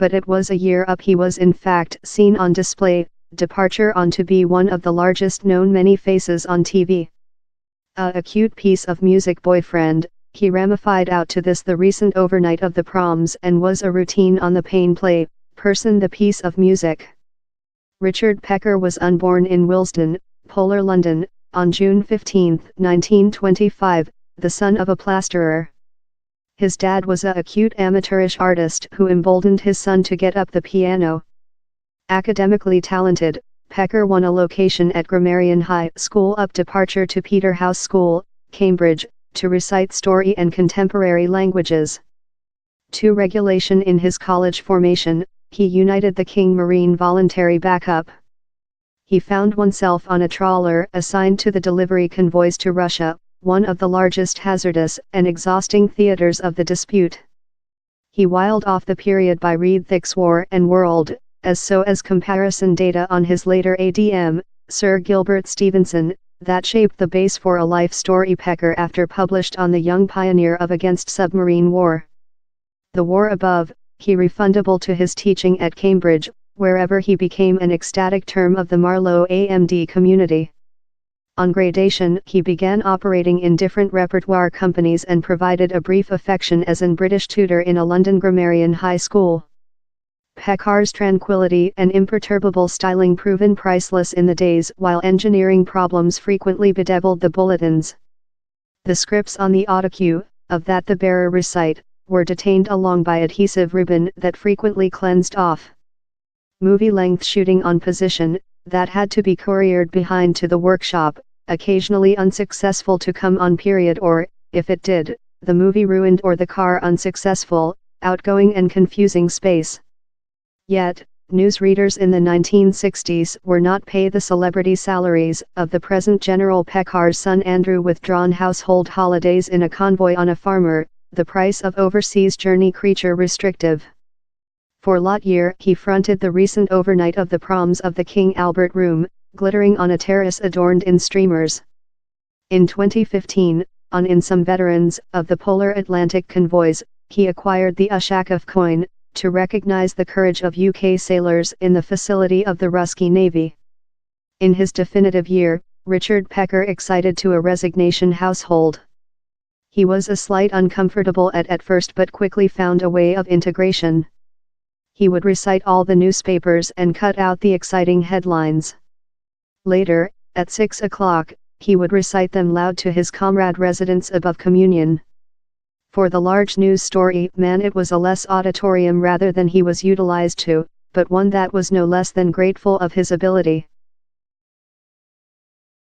but it was a year up. He was in fact seen on display, departure on to be one of the largest known many faces on TV. A cute piece of music boyfriend, he ramified out to this the recent overnight of the proms and was a routine on the Pain Play, person the piece of music. Richard Pekar was unborn in Willesden, Polar London, on June 15, 1925, the son of a plasterer. His dad was a cute amateurish artist who emboldened his son to get up the piano. Academically talented, Pekar won a location at Grammarian High School up departure to Peterhouse School, Cambridge, to recite story and contemporary languages. To regulation in his college formation, he united the King Marine Voluntary Backup. He found oneself on a trawler assigned to the delivery convoys to Russia, one of the largest hazardous and exhausting theaters of the dispute. He wiled off the period by read Thick's War and World, as comparison data on his later ADM, Sir Gilbert Stevenson, that shaped the base for a life story Pekar after published on the young pioneer of Against Submarine War. The war above, he refundable to his teaching at Cambridge, wherever he became an ecstatic term of the Marlowe AMD community. On gradation, he began operating in different repertoire companies and provided a brief affection as an British tutor in a London grammarian high school. Pekar's tranquility and imperturbable styling proven priceless in the days while engineering problems frequently bedeviled the bulletins. The scripts on the autocue, of that the bearer recite, were detained along by adhesive ribbon that frequently cleansed off. Movie-length shooting on position, that had to be couriered behind to the workshop, occasionally unsuccessful to come on period or, if it did, the movie ruined or the car unsuccessful, outgoing and confusing space. Yet, newsreaders in the 1960s were not paid the celebrity salaries of the present General Pekar's son Andrew withdrawn household holidays in a convoy on a farmer, the price of overseas journey creature restrictive. For lot year he fronted the recent overnight of the proms of the King Albert Room, glittering on a terrace adorned in streamers. In 2015, in some veterans of the Polar Atlantic convoys, he acquired the Ushakov coin, to recognize the courage of UK sailors in the facility of the Ruski Navy. In his definitive year, Richard Pekar excited to a resignation household. He was a slight uncomfortable at first but quickly found a way of integration. He would recite all the newspapers and cut out the exciting headlines. Later, at 6 o'clock, he would recite them loud to his comrade residents above communion. For the large news story man it was a less auditorium rather than he was utilized to, but one that was no less than grateful of his ability.